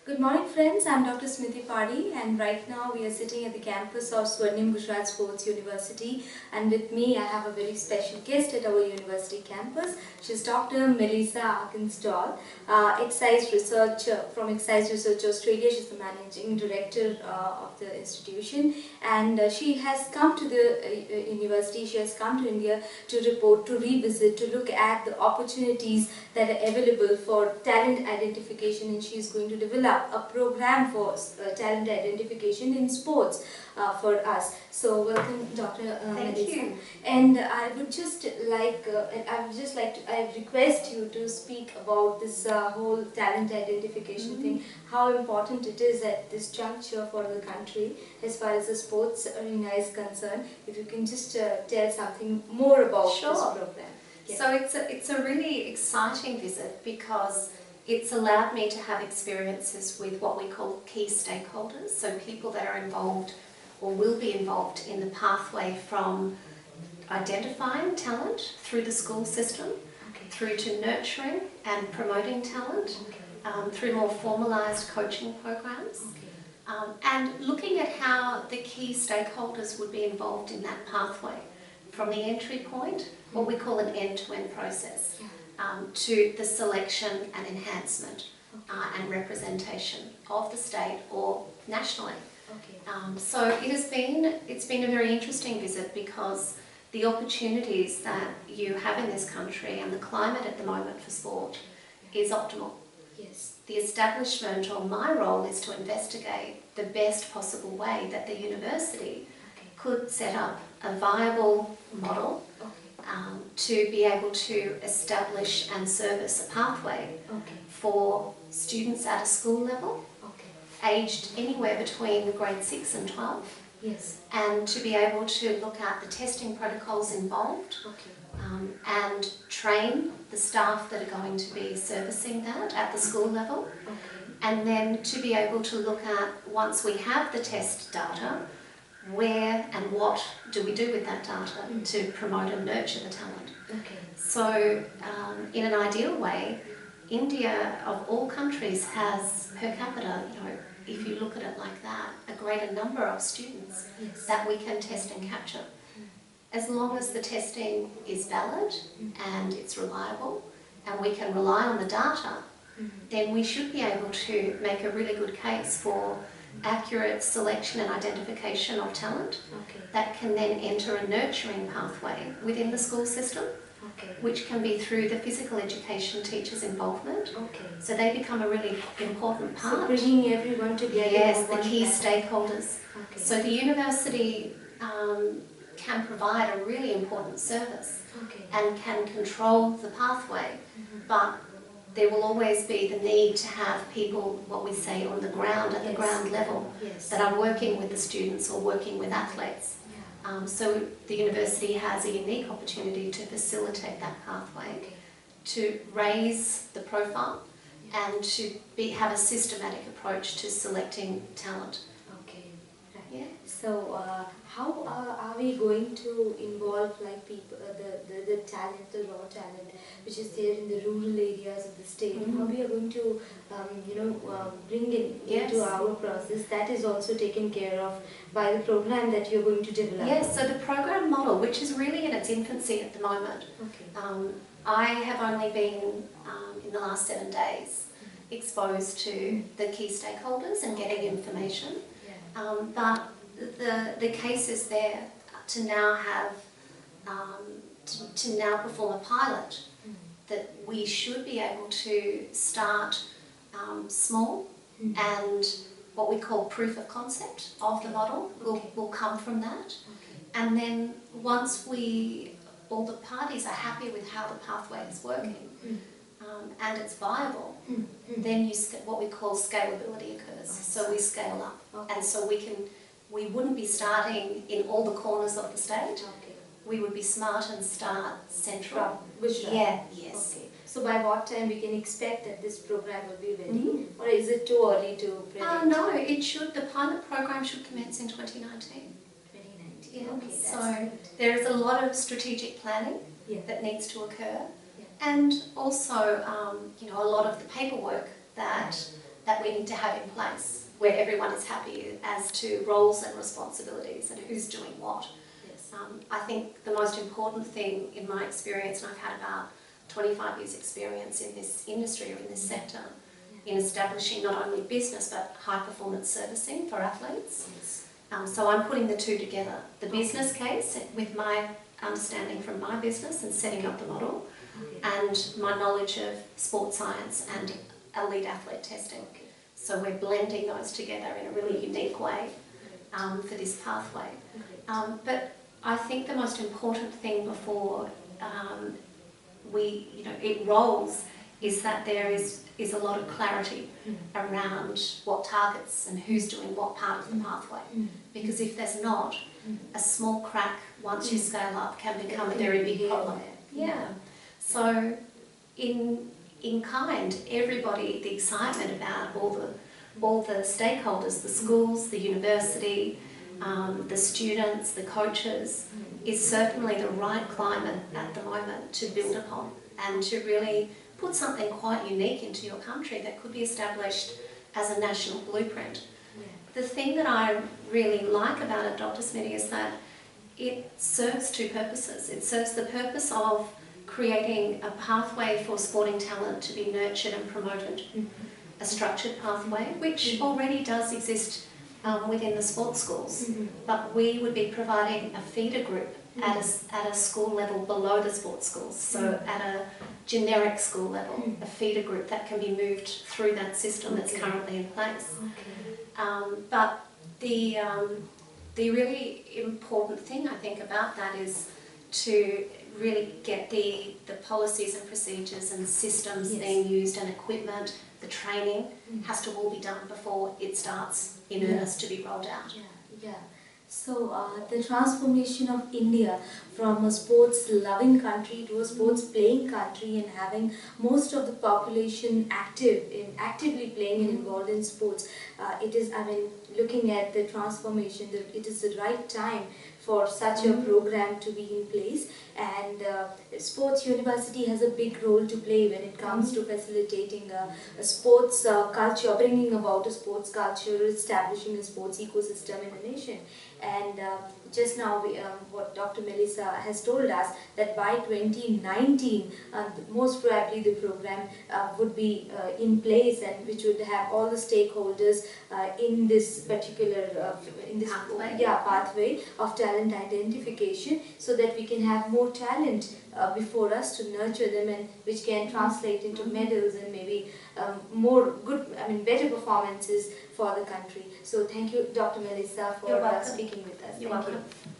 Good morning friends, I am Dr. Smriti Padi and right now we are sitting at the campus of Swarnim Gujarat Sports University, and with me I have a very special guest at our university campus. She is Dr. Melissa Arkinstall, exercise researcher from Exercise Research Australia. She is the managing director of the institution, and she has come to the university, she has come to India to report, to revisit, to look at the opportunities that are available for talent identification, and she is going to develop a program for talent identification in sports for us. So welcome, Dr. Thank Melissa. you. And I would just like, I request you to speak about this whole talent identification thing, how important it is at this juncture for the country as far as the sports arena is concerned. If you can just tell something more about this program. Yeah. So it's a really exciting visit because it's allowed me to have experiences with what we call key stakeholders, so people that are involved or will be involved in the pathway from identifying talent through the school system, through to nurturing and promoting talent, through more formalised coaching programs, and looking at how the key stakeholders would be involved in that pathway from the entry point, what we call an end-to-end process, to the selection and enhancement and representation of the state or nationally. So it's been a very interesting visit because the opportunities that you have in this country and the climate at the moment for sport is optimal. Yes. The establishment, or my role, is to investigate the best possible way that the university could set up a viable model to be able to establish and service a pathway for students at a school level, aged anywhere between grade 6 and 12, and to be able to look at the testing protocols involved, and train the staff that are going to be servicing that at the school level, and then to be able to look at, once we have the test data, where and what do we do with that data to promote and nurture the talent. So in an ideal way, India of all countries has per capita, if you look at it like that, a greater number of students that we can test and capture. As long as the testing is valid and it's reliable and we can rely on the data, then we should be able to make a really good case for accurate selection and identification of talent that can then enter a nurturing pathway within the school system, which can be through the physical education teachers' involvement. So they become a really important part. So bringing everyone together. Yes, the key stakeholders. So the university can provide a really important service and can control the pathway, but there will always be the need to have people, what we say, on the ground, at the ground level, that are working with the students or working with athletes. So the university has a unique opportunity to facilitate that pathway, to raise the profile and to have a systematic approach to selecting talent. So how are we going to involve people, the talent, the raw talent which is there in the rural areas of the state? How we are going to bring it into our process? That is also taken care of by the program that you're going to develop. Yes, so the program model, which is really in its infancy at the moment, I have only been in the last 7 days exposed to the key stakeholders and getting information, but the case is there to now have, to now perform a pilot, that we should be able to start small, and what we call proof of concept of the model will come from that. And then once all the parties are happy with how the pathway is working, and it's viable, then what we call scalability occurs. So we scale up, and so we wouldn't be starting in all the corners of the state. We would be smart and start central. Yes. So by what time we can expect that this program will be ready, or is it too early to predict? No, it should. The pilot program should commence in 2019. 2019. So there is a lot of strategic planning that needs to occur, and also a lot of the paperwork that that we need to have in place, where everyone is happy as to roles and responsibilities and who's doing what. Yes. I think the most important thing in my experience, and I've had about 25 years experience in this industry or in this sector, in establishing not only business but high performance servicing for athletes. Yes. So I'm putting the two together, the business case with my understanding from my business and setting up the model, and my knowledge of sports science and elite athlete testing. So we're blending those together in a really unique way for this pathway. But I think the most important thing before it rolls is that there is a lot of clarity around what targets and who's doing what part of the pathway. Because if there's not, a small crack once you scale up can become a very big problem. Yeah. So in kind, everybody, the excitement about all the stakeholders, the schools, the university, the students, the coaches, is certainly the right climate at the moment to build upon and to really put something quite unique into your country that could be established as a national blueprint. The thing that I really like about it, Dr. Smitty, is that it serves two purposes. It serves the purpose of creating a pathway for sporting talent to be nurtured and promoted, a structured pathway, which already does exist within the sports schools, but we would be providing a feeder group at a school level below the sports schools, so at a generic school level, a feeder group that can be moved through that system that's currently in place. But the really important thing I think about that is to really get the policies and procedures and systems being used and equipment, the training has to all be done before it starts in earnest to be rolled out. So the transformation of India from a sports-loving country to a sports-playing country and having most of the population actively playing and involved in sports, looking at the transformation, it is the right time for such a program to be in place, and Sports University has a big role to play when it comes to facilitating a sports culture, bringing about a sports culture, establishing a sports ecosystem in the nation. And just now what Dr. Melissa has told us, that by 2019 most probably the program would be in place, and which would have all the stakeholders in this particular pathway of talent identification, so that we can have more talent before us to nurture them, and which can translate into medals and maybe better performances for the country. So thank you, Dr. Melissa, for speaking with us. You're Thank welcome. you.